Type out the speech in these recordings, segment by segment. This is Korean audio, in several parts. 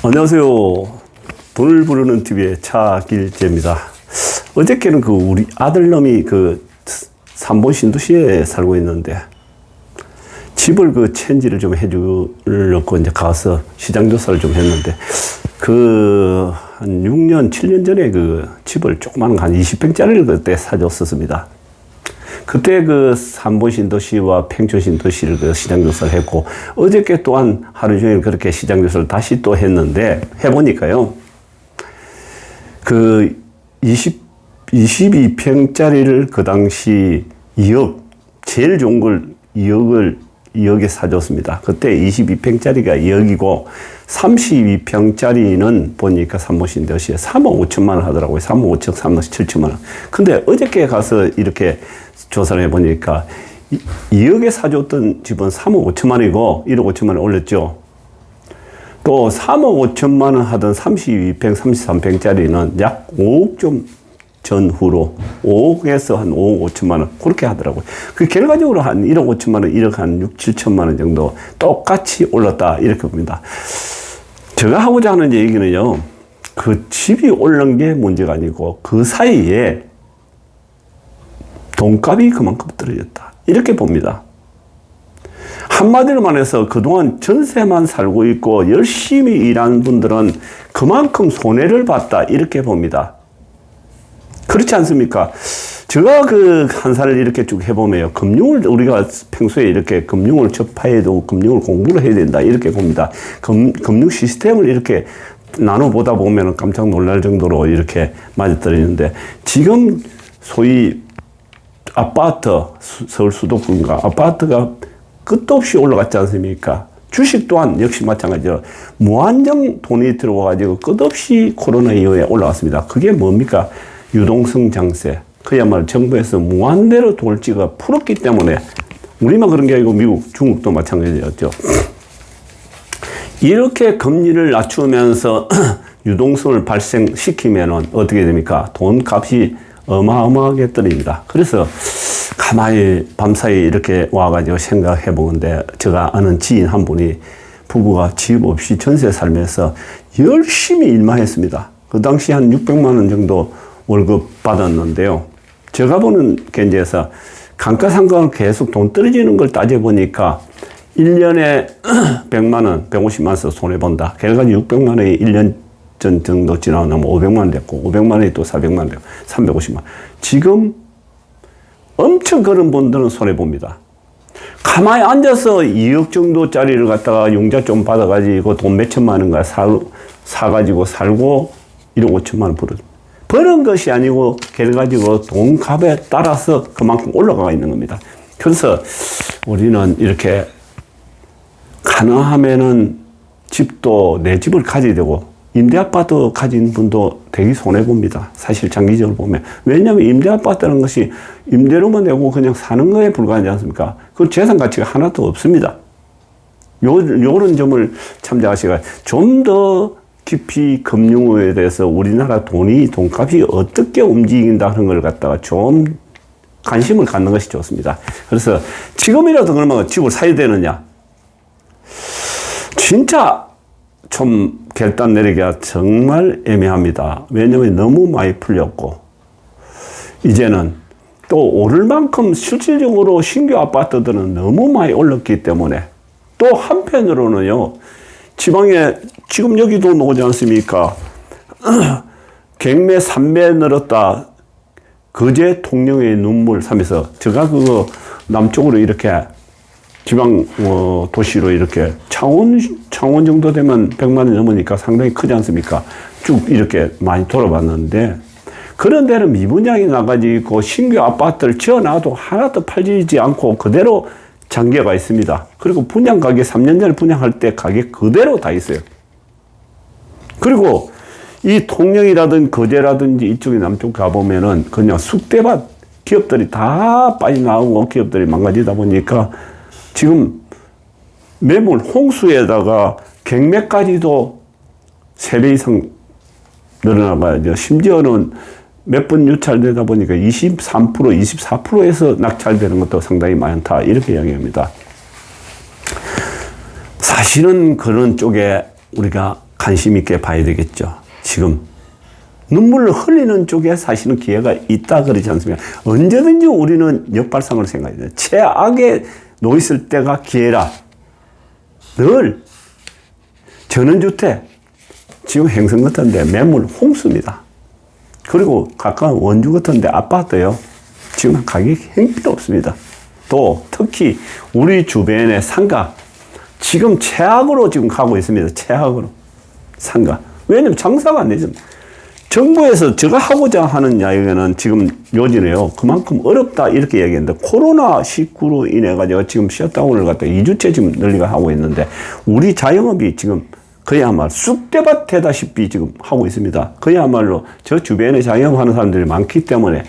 안녕하세요. 돈을 부르는 TV의 차길재입니다. 어저께는 우리 아들놈이 삼본 신도시에 살고 있는데 집을 체인지를 좀 해주려고 이제 가서 시장 조사를 좀 했는데 한 6년, 7년 전에 집을 조그마한 한 20평짜리를 그때 사줬었습니다. 그때 삼본 신도시와 팽촌 신도시를 시장 조사를 했고, 어저께 또한 하루 종일 그렇게 시장 조사를 다시 또 했는데, 해보니까요, 22평짜리를 그 당시 2억, 제일 좋은 걸 2억에 사줬습니다. 그때 22평짜리가 2억이고, 32평짜리는 보니까 삼본 신도시에 3억 5천만 원 하더라고요. 3억 5천, 3억 7천만 원. 근데 어저께 가서 이렇게 조사를 해보니까 2억에 사줬던 집은 3억 5천만 원이고 1억 5천만 원 올렸죠. 또 3억 5천만 원 하던 32평, 33평짜리는 약 5억 좀 전후로 5억에서 한 5억 5천만 원 그렇게 하더라고요. 그 결과적으로 한 1억 5천만 원, 1억 한 6, 7천만 원 정도 똑같이 올랐다 이렇게 봅니다. 제가 하고자 하는 얘기는요, 그 집이 오른 게 문제가 아니고 그 사이에 돈값이 그만큼 떨어졌다 이렇게 봅니다. 한마디로 말해서 그동안 전세만 살고 있고 열심히 일하는 분들은 그만큼 손해를 봤다 이렇게 봅니다. 그렇지 않습니까? 제가 한 살을 이렇게 쭉 해보면요, 금융을 우리가 평소에 이렇게 금융을 접해도 금융을 공부를 해야 된다 이렇게 봅니다. 금융 시스템을 이렇게 나눠보다 보면 깜짝 놀랄 정도로 이렇게 맞아떨어지는데, 지금 소위 아파트, 서울 수도권과 아파트가 끝도 없이 올라갔지 않습니까? 주식 또한 역시 마찬가지로 무한정 돈이 들어와가지고 끝없이 코로나 이후에 올라왔습니다. 그게 뭡니까? 유동성 장세. 그야말로 정부에서 무한대로 돌지가 풀었기 때문에, 우리만 그런 게 아니고 미국, 중국도 마찬가지였죠. 이렇게 금리를 낮추면서 유동성을 발생시키면은 어떻게 됩니까? 돈값이 어마어마하게 떨어집니다. 그래서 가만히 밤사이 이렇게 와가지고 생각해 보는데, 제가 아는 지인 한 분이 부부가 집 없이 전세 살면서 열심히 일만 했습니다. 그 당시 한 600만 원 정도 월급 받았는데요. 제가 보는 견지에서 감가상각을 계속 돈 떨어지는 걸 따져보니까 1년에 100만 원, 150만 원서 손해본다. 결과적으로 600만 원이 1년 전 정도 지나고 나면 500만 원 됐고, 500만 원이 또 400만 원 됐고, 350만 원. 지금 엄청 그런 분들은 손해봅니다. 가만히 앉아서 2억 정도짜리를 갖다가 융자 좀 받아가지고 돈 몇천만 원가 사가지고 살고 1억 5천만 원 버는 것이 아니고 결과적으로 돈값에 따라서 그만큼 올라가 있는 겁니다. 그래서 우리는 이렇게 가능하면은 집도 내 집을 가져야 되고, 임대아파트 가진 분도 되게 손해봅니다. 사실 장기적으로 보면. 왜냐하면 임대아파트라는 것이 임대료만 내고 그냥 사는 거에 불과하지 않습니까? 그 재산 가치가 하나도 없습니다. 요런 점을 참작하시고, 좀 더 깊이 금융에 대해서 우리나라 돈값이 어떻게 움직인다는 걸 갖다가 좀 관심을 갖는 것이 좋습니다. 그래서 지금이라도 그러면 집을 사야 되느냐? 진짜 좀 결단 내리기가 정말 애매합니다. 왜냐하면 너무 많이 풀렸고, 이제는 또 오를 만큼 실질적으로 신규 아파트들은 너무 많이 올랐기 때문에, 또 한편으로는요, 지방에 지금 여기도 나오지 않습니까? 경매 3배 늘었다. 거제 통영의 눈물 하면서, 제가 남쪽으로 이렇게 지방 도시로 이렇게 창원 정도 되면 100만 원 넘으니까 상당히 크지 않습니까? 쭉 이렇게 많이 돌아봤는데, 그런 데는 미분양이 나가지고 신규 아파트를 지어놔도 하나도 팔리지 않고 그대로 장기가 있습니다. 그리고 분양 가격 3년 전에 분양할 때 가격 그대로 다 있어요. 그리고 이 통영이라든 거제라든지 이쪽에 남쪽 가보면은 그냥 쑥대밭 기업들이 다 빠져나오고 기업들이 망가지다 보니까 지금 매물 홍수에다가 경매까지도 3배 이상 늘어나가야죠. 심지어는 몇 번 유찰되다 보니까 23%, 24%에서 낙찰되는 것도 상당히 많다. 이렇게 이야기합니다. 사실은 그런 쪽에 우리가 관심 있게 봐야 되겠죠. 지금 눈물을 흘리는 쪽에 사실은 기회가 있다 그러지 않습니까? 언제든지 우리는 역발상으로 생각해야 돼요. 최악에 놓였을 때가 기회라. 늘 전원주택, 지금 행성 같은데 매물 홍수입니다. 그리고 가까운 원주 같은데 아파트요. 지금 가격이 형편없습니다. 또 특히 우리 주변의 상가 지금 최악으로 지금 가고 있습니다. 최악으로 상가. 왜냐면 장사가 안 되죠. 정부에서 제가 하고자 하는 이야기는 지금 요지는요. 그만큼 어렵다 이렇게 얘기했는데 코로나19로 인해 가지고 지금 셧다운을 갖다 2주째 지금 늘리가 하고 있는데 우리 자영업이 지금 그야말로 쑥대밭되다시피 지금 하고 있습니다. 그야말로 저 주변에 자영업하는 사람들이 많기 때문에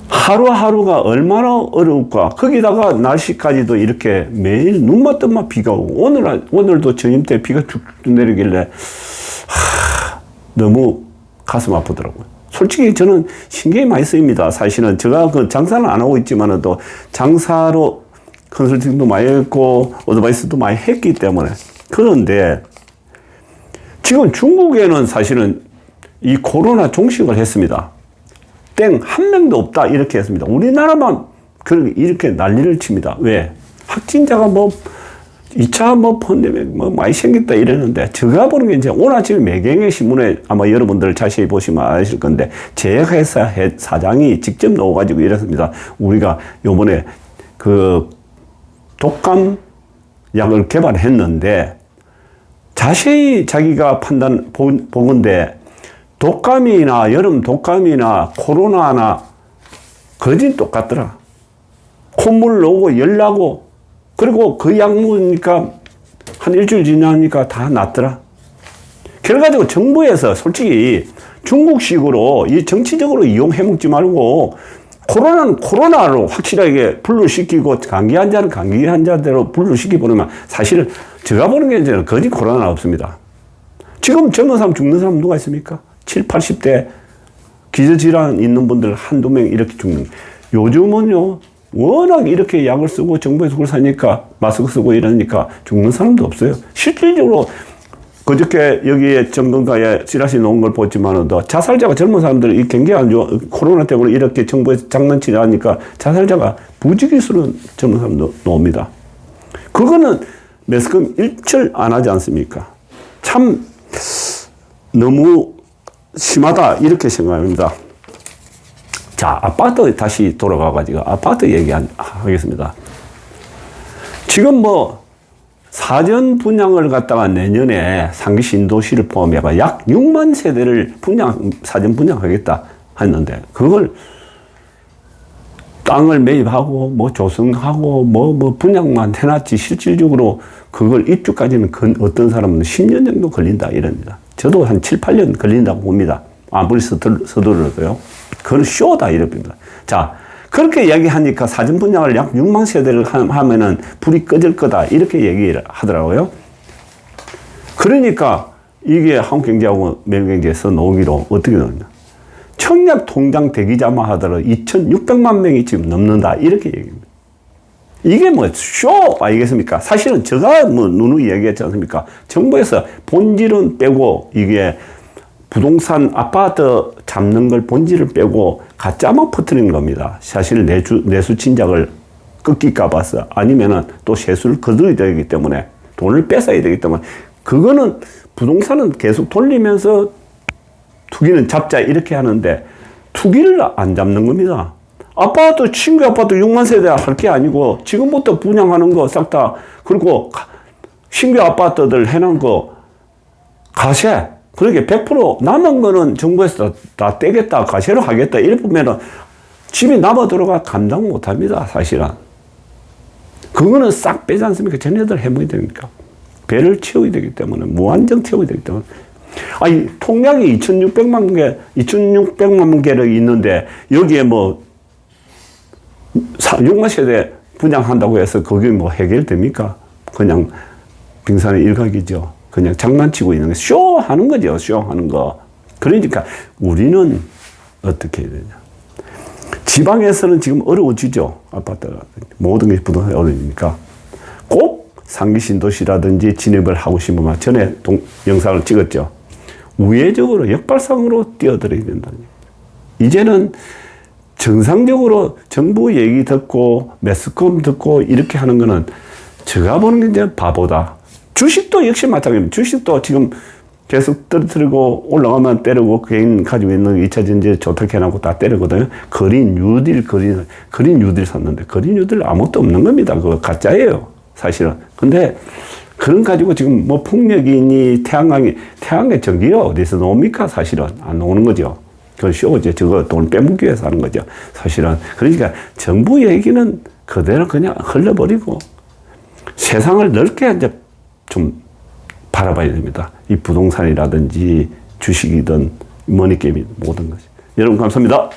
하루하루가 얼마나 어려울까. 거기다가 날씨까지도 이렇게 매일 눈만 뜨면 비가 오고 오늘도 저녁 때 비가 쭉쭉 내리길래 너무 가슴 아프더라고요. 솔직히 저는 신경이 많이 쓰입니다. 사실은 제가 그 장사는 안 하고 있지만은 또 장사로 컨설팅도 많이 했고 어드바이스도 많이 했기 때문에. 그런데 지금 중국에는 사실은 이 코로나 종식을 했습니다. 땡, 한 명도 없다 이렇게 했습니다. 우리나라만 이렇게 난리를 칩니다. 왜? 확진자가 2차 펀데믹 많이 생겼다 이랬는데 제가 보는 게 이제 오늘 아침에 매경의 신문에 아마 여러분들 자세히 보시면 아실 건데 제 회사 사장이 직접 나와가지고 이랬습니다. 우리가 요번에 그 독감 약을 개발했는데 자세히 자기가 보건데 독감이나 여름 독감이나 코로나나 거진 똑같더라. 콧물 나오고 열 나고 그리고 그 약 먹으니까 한 일주일 지나니까 다 낫더라. 그래가지고 정부에서 솔직히 중국식으로 이 정치적으로 이용해 먹지 말고 코로나는 코로나로 확실하게 분류시키고 감기 환자는 감기 환자대로 분류시키 보내면 사실 제가 보는 게 이제는 거짓 코로나는 없습니다. 지금 젊은 사람 죽는 사람 누가 있습니까? 7, 80대 기저질환 있는 분들 한두 명 이렇게 죽는. 요즘은요, 워낙 이렇게 약을 쓰고 정부에서 그걸 사니까 마스크 쓰고 이러니까 죽는 사람도 없어요. 실질적으로 그저께 여기에 정근가에 찌라시 놓은 걸 보지만은 더 자살자가 젊은 사람들 이 경기 안 좋아 코로나 때문에 이렇게 정부에서 장난치려 하니까 자살자가 부지기수는 젊은 사람도 나옵니다. 그거는 매스컴 일절 안 하지 않습니까? 참 너무 심하다 이렇게 생각합니다. 자, 아파트 다시 돌아가가지고 아파트 얘기하겠습니다. 지금 사전 분양을 갖다가 내년에 상기 신도시를 포함해봐 약 6만 세대를 사전 분양하겠다 했는데 그걸 땅을 매입하고 조성하고 분양만 해놨지 실질적으로 그걸 입주까지는 어떤 사람은 10년 정도 걸린다 이럽니다. 저도 한 7, 8년 걸린다고 봅니다. 아무리 서두르도요. 그건 쇼다 이럽니다. 자, 그렇게 얘기하니까 사전 분양을 약 6만 세대를 하면은 불이 꺼질 거다 이렇게 얘기를 하더라고요. 그러니까 이게 한국경제하고 매일경제에서 나오기로 어떻게 나오냐. 청약 통장 대기자만 하더라도 2,600만 명이 지금 넘는다 이렇게 얘기합니다. 이게 쇼 아니겠습니까? 사실은 제가 누누이 얘기했지 않습니까? 정부에서 본질은 빼고 이게 부동산 아파트 잡는 걸 본질을 빼고 가짜만 퍼뜨리는 겁니다. 사실 내수 진작을 끊길까 봐서 아니면은 또 세수를 거둬야 되기 때문에 돈을 뺏어야 되기 때문에 그거는 부동산은 계속 돌리면서 투기는 잡자 이렇게 하는데 투기를 안 잡는 겁니다. 아파트 신규 아파트 6만 세대 할 게 아니고 지금부터 분양하는 거 싹 다 그리고 신규 아파트들 해놓은 거 가세 그러게 100% 남은 거는 정부에서 다 떼겠다 가세로 하겠다 이러면은 집이 남아 들어가 감당 못 합니다 사실은. 그거는 싹 빼지 않습니까? 쟤네들 해먹어야 되니까 배를 채워야 되기 때문에 무한정 채워야 되기 때문에 아니 통장이 2,600만 개를 있는데 여기에 6만 세대 분양한다고 해서 그게 해결됩니까? 그냥 빙산의 일각이죠. 그냥 장난치고 있는 거, 쇼 하는 거죠. 쇼 하는 거. 그러니까 우리는 어떻게 해야 되냐. 지방에서는 지금 어려워지죠. 아파트가. 모든 게 부동산이 어려우니까. 꼭 상기 신도시라든지 진입을 하고 싶으면 전에 영상을 찍었죠. 우회적으로 역발상으로 뛰어들어야 된다는 얘기예요. 이제는 정상적으로 정부 얘기 듣고 매스컴 듣고 이렇게 하는 거는 제가 보는 게 이제 바보다. 주식도 역시 마찬가지입니다. 주식도 지금 계속 떨어뜨리고 올라가면 때리고 개인 가지고 있는 2차 전지 좋다고 해놓고 다 때리거든요. 그린 뉴딜 샀는데 그린 뉴딜 아무것도 없는 겁니다. 그거 가짜예요. 사실은. 근데 그런 가지고 지금 뭐 풍력이니 태양의 전기가 어디서 나옵니까? 사실은 안 나오는 거죠. 그건 쇼죠. 저거 돈 빼먹기 위해서 하는 거죠. 사실은. 그러니까 정부 얘기는 그대로 그냥 흘려버리고 세상을 넓게 이제 좀 바라봐야 됩니다. 이 부동산이라든지 주식이든 머니게임이든 모든 것이. 여러분 감사합니다.